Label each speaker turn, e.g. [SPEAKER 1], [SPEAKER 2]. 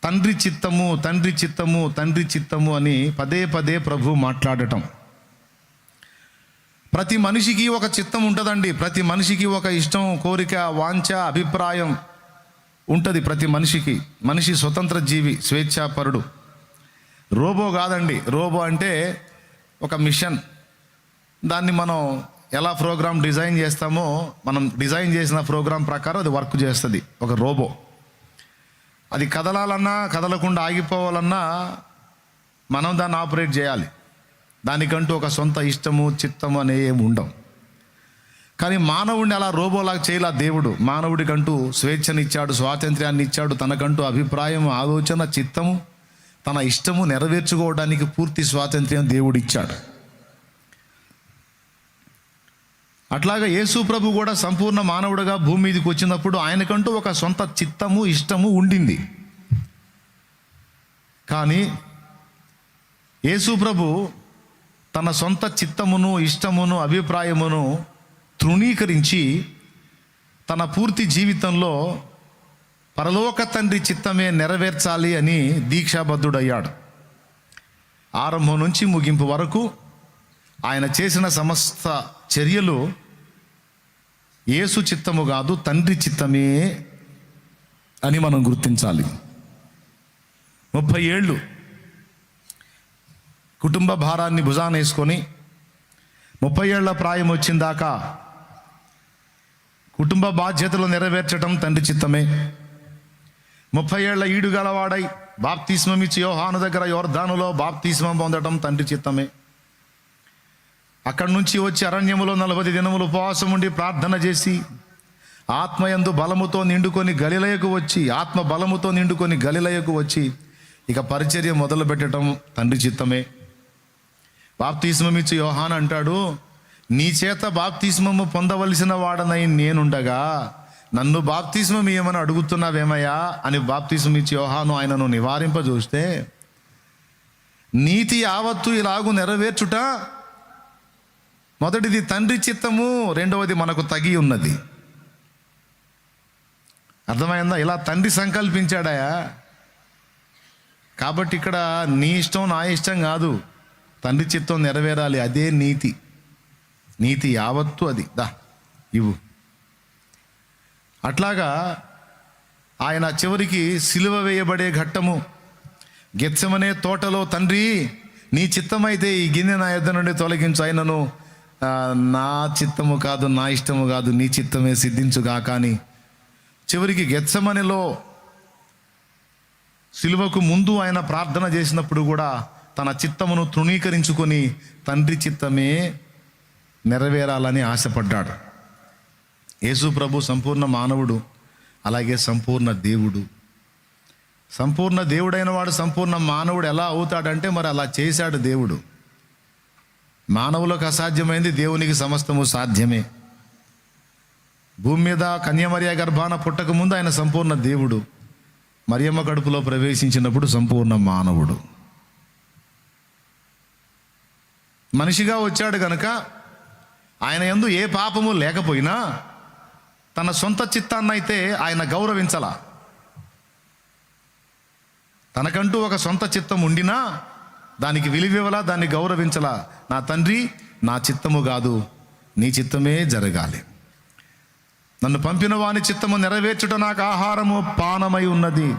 [SPEAKER 1] తండ్రి చిత్తము, తండ్రి చిత్తము, తండ్రి చిత్తము అని పదే పదే ప్రభు మాట్లాడటం. ప్రతి మనిషికి ఒక చిత్తం ఉంటుందండి. ప్రతి మనిషికి ఒక ఇష్టం, కోరిక, వాంఛ, అభిప్రాయం ఉంటుంది ప్రతి మనిషికి. మనిషి స్వతంత్ర జీవి, స్వేచ్ఛాపరుడు. రోబో కాదండి. రోబో అంటే ఒక మిషన్. దాన్ని మనం ఎలా ప్రోగ్రామ్ డిజైన్ చేస్తామో, మనం డిజైన్ చేసిన ప్రోగ్రాం ప్రకారం అది వర్క్ చేస్తుంది. ఒక రోబో అది కదలాలన్నా, కదలకుండా ఆగిపోవాలన్నా మనం దాన్ని ఆపరేట్ చేయాలి. దానికంటూ ఒక సొంత ఇష్టము, చిత్తము అనే ఏమి ఉండవు. కానీ మానవుడిని అలా రోబోలాగా చేయలా దేవుడు. మానవుడికంటూ స్వేచ్ఛనిచ్చాడు, స్వాతంత్ర్యాన్ని ఇచ్చాడు. తనకంటూ అభిప్రాయం, ఆలోచన, చిత్తము, తన ఇష్టము నెరవేర్చుకోవడానికి పూర్తి స్వాతంత్ర్యం దేవుడు ఇచ్చాడు. అట్లాగా యేసు ప్రభు కూడా సంపూర్ణ మానవుడిగా భూమి మీదకి వచ్చినప్పుడు ఆయనకంటూ ఒక సొంత చిత్తము, ఇష్టము ఉండింది. కానీ యేసు ప్రభు తన సొంత చిత్తమును, ఇష్టమును, అభిప్రాయమును తృణీకరించి తన పూర్తి జీవితంలో పరలోక తండ్రి చిత్తమే నెరవేర్చాలి అని దీక్షాబద్ధుడయ్యాడు. ఆరంభం నుంచి ముగింపు వరకు ఆయన చేసిన సమస్త చర్యలు యేసు చిత్తము కాదు, తండ్రి చిత్తమే అని మనం గుర్తించాలి. 30 ఏళ్ళు కుటుంబ భారాన్ని భుజాన వేసుకొని 30 ఏళ్ల ప్రాయం వచ్చిందాకా కుటుంబ బాధ్యతలు నెరవేర్చడం తండ్రి చిత్తమే. 30 ఏళ్ల ఈడు గలవాడై బాప్తిస్మం ఇచ్చి యోహాను దగ్గర యోర్దానులో బాప్తిస్మం పొందడం తండ్రి చిత్తమే. అక్కడి నుంచి వచ్చి అరణ్యములో 40 దినములు ఉపవాసం ఉండి ప్రార్థన చేసి ఆత్మయందు బలముతో నిండుకొని గలిలయకు వచ్చి, ఆత్మ బలముతో నిండుకొని గలిలయకు వచ్చి ఇక పరిచర్య మొదలు పెట్టడం తండ్రి చిత్తమే. బాప్తిస్మం ఇచ్చి యోహాను అంటాడు, నీ చేత బాప్తిస్మము పొందవలసిన వాడనై నేనుండగా నన్ను బాప్తిస్మం ఏమని అడుగుతున్నావేమయ్యా అని బాప్తిస్మం ఇచ్చి యోహాను ఆయనను నివారింపజూస్తే, నీతి యావత్తు ఇలాగు నెరవేర్చుట మొదటిది తండ్రి చిత్తము, రెండవది మనకు తగి ఉన్నది. అర్థమైందా? ఇలా తండ్రి సంకల్పించాడాయా. కాబట్టి ఇక్కడ నీ ఇష్టం, నా ఇష్టం కాదు, తండ్రి చిత్తం నెరవేరాలి. అదే నీతి. నీతి యావత్తు అది దా ఇవ్వు. అట్లాగా ఆయన చివరికి సిలువ వేయబడే ఘట్టము గెత్సెమనే తోటలో, తండ్రి నీ చిత్తమైతే ఈ గిన్నె నా యొద్ద నుండి తొలగించు, అయినను నా చిత్తము కాదు, నా ఇష్టము కాదు, నీ చిత్తమే సిద్ధించుగా. కానీ చివరికి గెత్సెమనేలో సిలువకు ముందు ఆయన ప్రార్థన చేసినప్పుడు కూడా తన చిత్తమును తృణీకరించుకొని తండ్రి చిత్తమే నెరవేరాలని ఆశపడ్డాడు. యేసు ప్రభు సంపూర్ణ మానవుడు, అలాగే సంపూర్ణ దేవుడు. సంపూర్ణ దేవుడైన వాడు సంపూర్ణ మానవుడు ఎలా అవుతాడంటే మరి అలా చేశాడు దేవుడు. మానవులకు అసాధ్యమైంది దేవునికి సమస్తము సాధ్యమే. భూమి మీద కన్యమరియ గర్భాన పుట్టక ముందు ఆయన సంపూర్ణ దేవుడు. మరియమ్మ కడుపులో ప్రవేశించినప్పుడు సంపూర్ణ మానవుడు. మనిషిగా వచ్చాడు కనుక ఆయన యందు ఏ పాపము లేకపోయినా తన సొంత చిత్తాన్నైతే ఆయన గౌరవించలా. తనకంటూ ఒక సొంత చిత్తం ఉండినా దానికి విలువివ్వలా, దాన్ని గౌరవించలా. నా తండ్రి, నా చిత్తము కాదు, నీ చిత్తమే జరగాలి. నన్ను పంపిన వాని చిత్తము నెరవేర్చుట నాకు ఆహారము పానమై ఉన్నది.